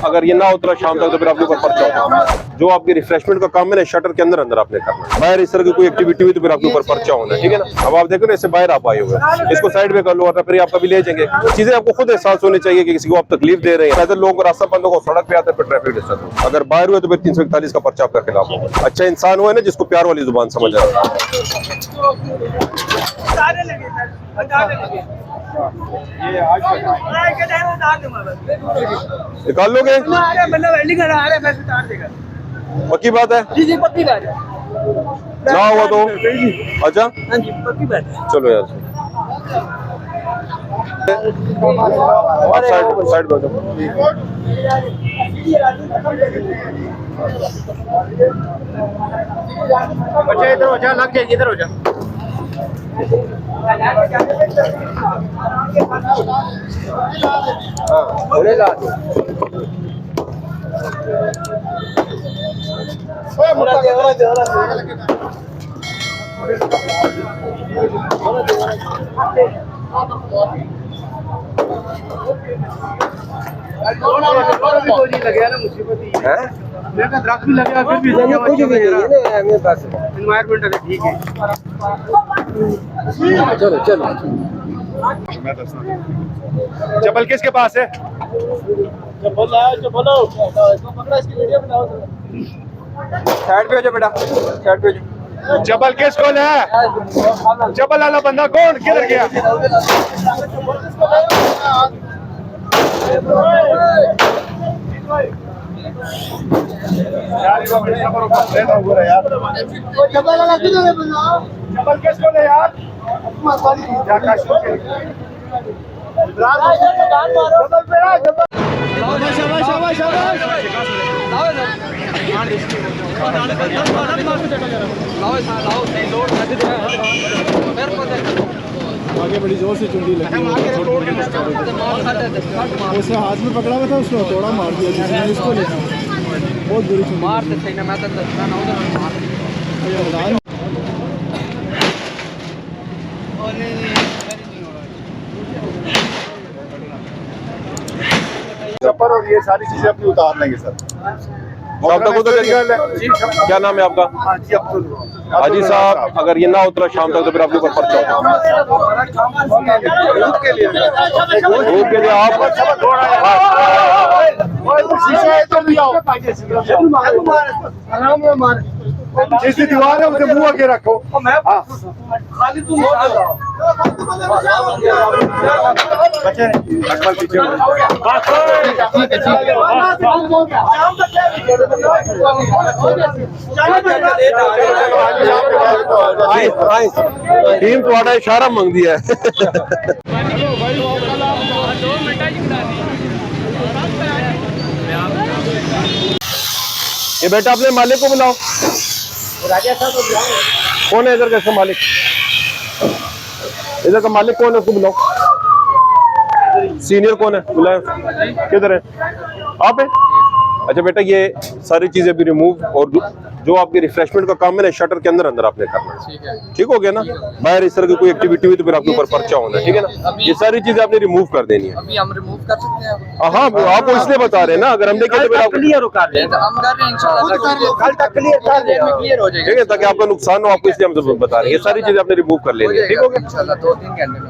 अगर ये ना उतरा शाम तक तो फिर आपके ऊपर पर्चा होगा। जो आपकी रिफ्रेशमेंट का काम है ना, शटर के अंदर आपने करना है। बाहर इस तरह की कोई एक्टिविटी हुई तो फिर आपके ऊपर पर्चा होना है, ठीक है ना। अब आप देखो ना, इससे बाहर आप आए हुए हैं, इसको साइड में कर लो, वरना फिर आप कभी ले जाएंगे। चीजें आपको खुद एहसास होनी चाहिए कि किसी को आप तकलीफ दे रहे हैं। पैदल लोगों को रास्ता बंद हो, सड़क पे आते हैं, फिर ट्रैफिक डिस्टर्ब हो। अगर बाहर हुए तो फिर 341 का पर्चा आपके खिलाफ होगा। अच्छा इंसान हुआ है ना जिसको प्यार वाली जुबान समझ आ रहा निकाल लोगे, पक्की बात है। जी पक्की बात है। ना हुआ तो अच्छा, हाँ जी पक्की बात है। चलो यार साइड पे बच्चे इधर हो जा, लग जाएगी, इधर हो जा। दरख्त भी लगे फिर भी एनवायरमेंट ठीक है। चलो चलो। चप्पल किसके पास है? साइड पे हो जा बेटा, साइड पे हो जा। चप्पल किसको है? चप्पल वाला बंदा कौन, किधर गया? चप्पल किसको है यार? आगे बड़ी जोर से चुंडी लगी, उसने हाथ में पकड़ा हुआ था, उसने थोड़ा मार दिया जिसने इसको लेना। बहुत बुरी चुंडी मार सकते हैं। मैं चप्पल और ये सारी चीजें अपनी उतार लेंगे सर। क्या नाम है आपका? हाजी साहब, अगर ये ना उतरा शाम तक तो फिर आपके ऊपर पर्चा होगा। धूप के लिए आप जिसकी दीवार है उसे मुंह आगे रखो। खाली तुम टीम थोड़ा इशारा मंग दिया है। ये बेटा अपने मालिक को बुलाओ। कौन है इधर का इसका मालिक? इधर का मालिक कौन है, उसको बुलाओ। सीनियर कौन है, बुलाओ। किधर है? आप है? अच्छा बेटा, ये सारी चीजें भी रिमूव, और जो आपकी रिफ्रेशमेंट का काम है ना, शटर के अंदर आपने करना है। ठीक हो गया ना। बाहर इस तरह की कोई एक्टिविटी हुई तो फिर आपके ऊपर पर्चा होना है, ठीक है ना। ये सारी चीजें आपने रिमूव कर देनी है। अभी हम रिमूव कर सकते हैं? हाँ, आपको इसलिए बता रहे हैं ना, अगर हमने किया तो आप क्लियर कर लें, हम कर रहे हैं इंशाल्लाह, कल तक क्लियर हो जाएगा, ठीक है, ताकि आपका नुकसान हो, आपको इसलिए हम जरूर बता रहे हैं। ये सारी चीजें आपने रिमूव कर लेनी है, ठीक हो गया इंशाल्लाह। 2-3 घंटे में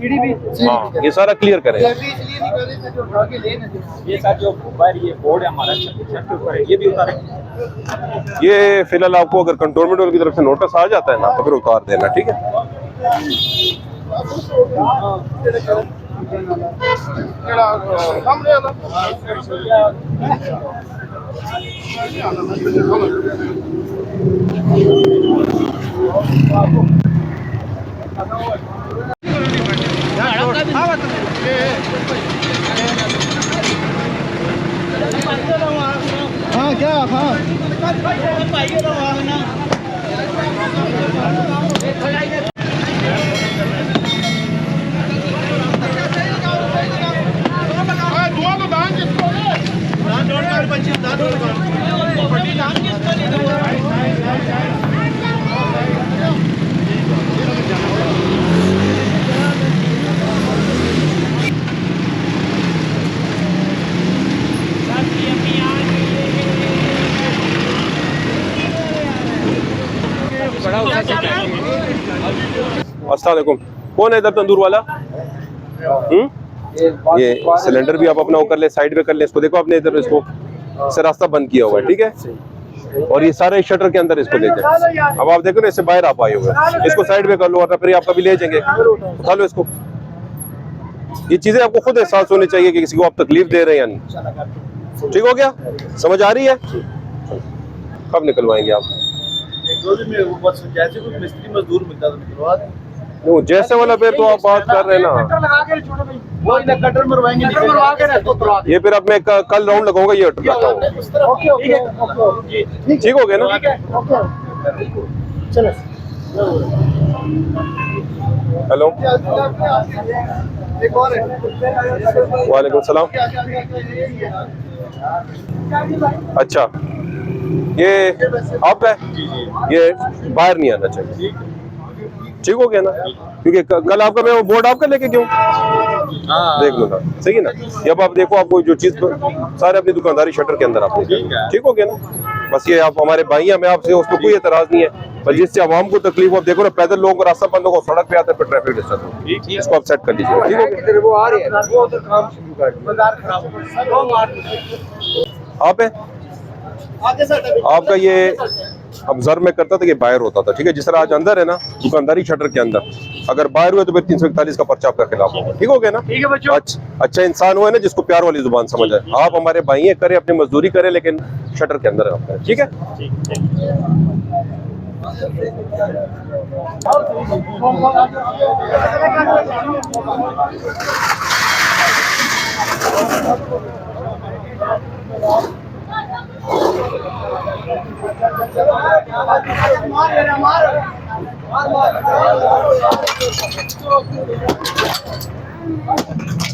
सीढ़ी भी, हाँ, ये सारा क्लियर करें। ये सर जो बाहर ये बोर्ड है हमारा छत के ऊपर, ये भी उतारें। ये फिलहाल आपको अगर कंट्रोलमेंट वालों की तरफ से नोटिस आ जाता है ना, तो फिर उतार देना, ठीक है। हाँ क्या हाँ अस्सलाम वालेकुम। कौन है इधर तंदूर वाला? ये सिलेंडर भी आप अपना वो कर ले, साइड पे कर ले। इसको देखो आपने इधर इसको से रास्ता बंद किया हुआ है, ठीक है। और ये सारे शटर के अंदर इसको ले जाए। अब आप देखो ना इससे बाहर आप आए हुए हैं, इसको साइड पे कर लो वरना फिर आप कभी ले जाएंगे। उठा लो इसको। ये चीजें आपको खुद एहसास होनी चाहिए कि किसी को आप तकलीफ दे रहे हैं या नहीं। ठीक हो गया? समझ आ रही है? कब निकलवाएंगे आप? वो जैसे वाला पे तो आप बात कर रहे हैं ना, कटर मरवाएंगे, ये फिर अब मैं कल राउंड लगाऊंगा, ये लगाता हूँ। ठीक हो गया ना? चलो हेलो, वालेकुम सलाम। अच्छा, ये आप है? ये बाहर नहीं आना चाहिए। ठीक हो गया ना? क्योंकि कल आपका मैं वो बोर्ड आपका लेके क्यों देख लूंगा, सही है ना? जब आप देखो आपको जो चीज सारे अपनी दुकानदारी शटर के अंदर आपने, ठीक हो गया ना? बस ये आप हमारे भाई हैं, मैं आपसे उस पर कोई एतराज नहीं है, पर जिससे आवाम को तकलीफ, आप देखो ना पैदल लोगों को रास्ता बंद हो, सड़क पे आते हैं, ट्रैफिक डिस्टर्ब हो, इसको आप सेट कर लीजिए। ठीक हो गया? वो आ रहे हैं, वो उधर काम शुरू कर दिया, बाजार खराब हो गया। आप है? आपका ये अब जर में करता था कि बाहर होता था, ठीक है। जिस तरह आज अंदर है ना दुकानदारी शटर के अंदर, अगर बाहर हुए तो फिर 341 का पर्चा आपका खिलाफ होगा। ठीक हो गया ना? ठीक है बच्चों। अच्छा इंसान हुआ है ना जिसको प्यार वाली जुबान समझ आए। आप हमारे भाई हैं, करें अपनी मजदूरी करें, लेकिन शटर के अंदर आपका, ठीक है?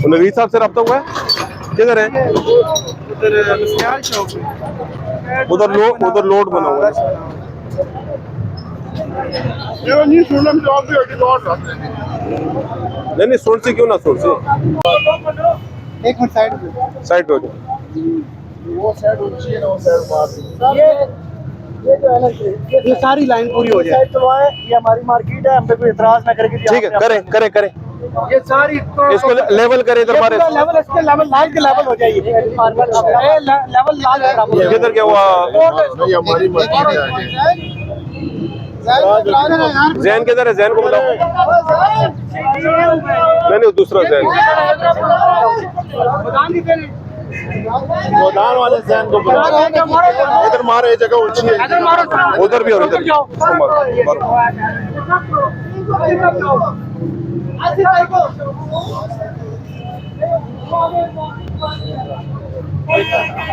नवीद साहब से रब्ता हुआ है? किधर है? उधर लोड बना हुआ है। नहीं सुन से क्यों ना सुन से, एक मिनट साइड साइड पे हो जाओ। वो साइड ऊंची है ना, वो साइड मार ये जो है ना, ये सारी लाइन पूरी हो जाए। ये हमारी मार्केट है, हम पे कोई एतराज ना करके। ठीक है, करें ये सारी इसको लेवल करें इधर हमारे लेवल, इसके लेवल लाइन के लेवल हो जाएगी। लेवल लाइन किधर क्या हुआ? हमारी मार्केट है। जैन किधर है? जैन को बुलाओ। नहीं दूसरा जैन, गोदान वाले जैन को बुलाओ। इधर मारो, ये जगह ऊंची है। उधर भी और इधर भी।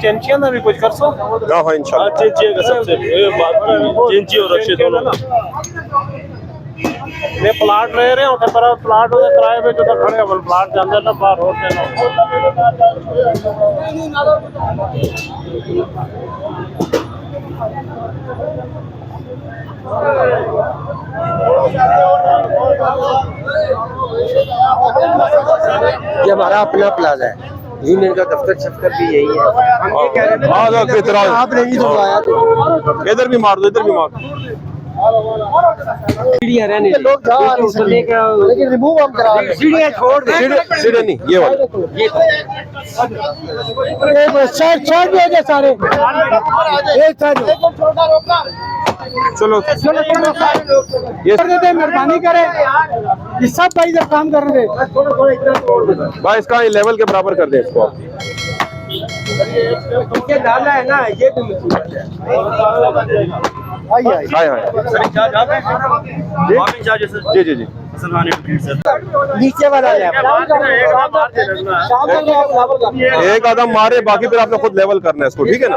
चेंचिया ना भी कुछ कर सो। हाँ इंशाल्लाह। चेंचिया का सबसे चेंची और रशीद दोनों ना ये प्लाट ले रहे हो, पर प्लाट हो किराए पे जो खड़े हैं प्लाट के अंदर ना बाहर होते हैं। ये हमारा अपना प्लाजा है, यूनियन का दफ्तर छफ्तर भी यही है। हम ये कह रहे हैं आपने ही जुड़वाया, इधर भी मार दो, इधर भी मार दो। सीढ़ियाँ रहने दो, लोग जा नहीं सकते, लेकिन रिमूव हम करा रहे हैं। सीढ़ियाँ छोड़ दे। सीधे नहीं, ये वाला साइड भी हो जाए सारे, एक साइड चलो ये कर देते, मेहरबानी करें। ये सब भाई जब काम कर रहे थे, भाई इसका लेवल के बराबर कर दे इसको आप। ये डाला है ना, ये भी मुसीबत है। आइए हाँ जी नीचे वाला एक आदम मारे, बाकी फिर आपने खुद लेवल करना है इसको, ठीक है ना?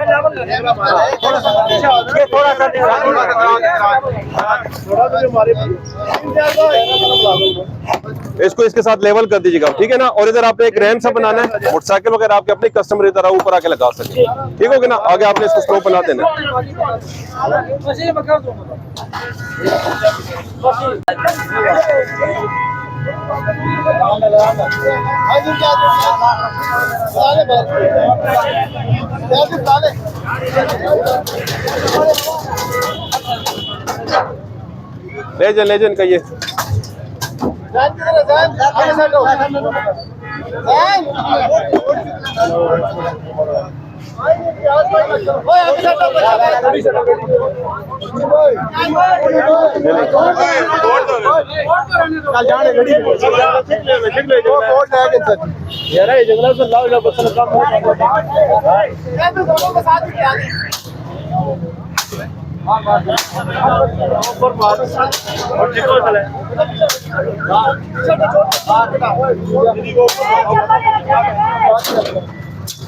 इसको इसके साथ लेवल कर दीजिएगा, ठीक है ना? और इधर आपने एक रैंप सा बनाना है, मोटरसाइकिल वगैरह आपके अपने कस्टमर इधर ऊपर आके लगा सके, ठीक होगा ना? आगे आपने इसको स्लो बना देना। ले जान कहिए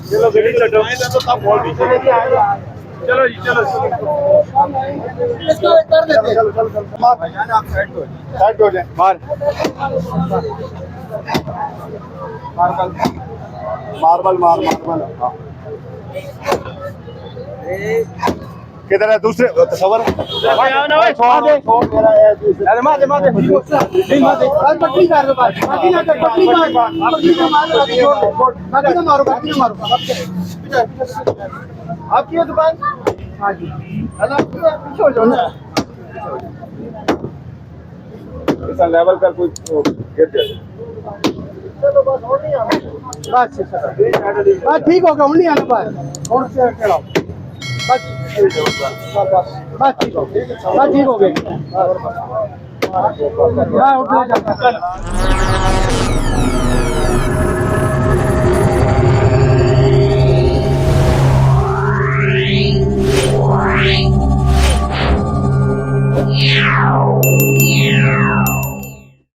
चलो गली छो चलो जी चलो इसको कर देते साइड हो जाए मार मार्बल मार्बल किधर है दूसरे तस्वर अरे मार दे पट्टी कर दो पट्टी ना कर पट्टी मार पट्टी ना मारो आपकी है दुकान हाँ जी पीछे हो जाओ ना इस लेवल कर कोई गिर जाए चलो बस और नहीं आना बस ठीक हो गया और नहीं आना बस और से चलाओ बस ठीक हो गया हाँ उठ जाओ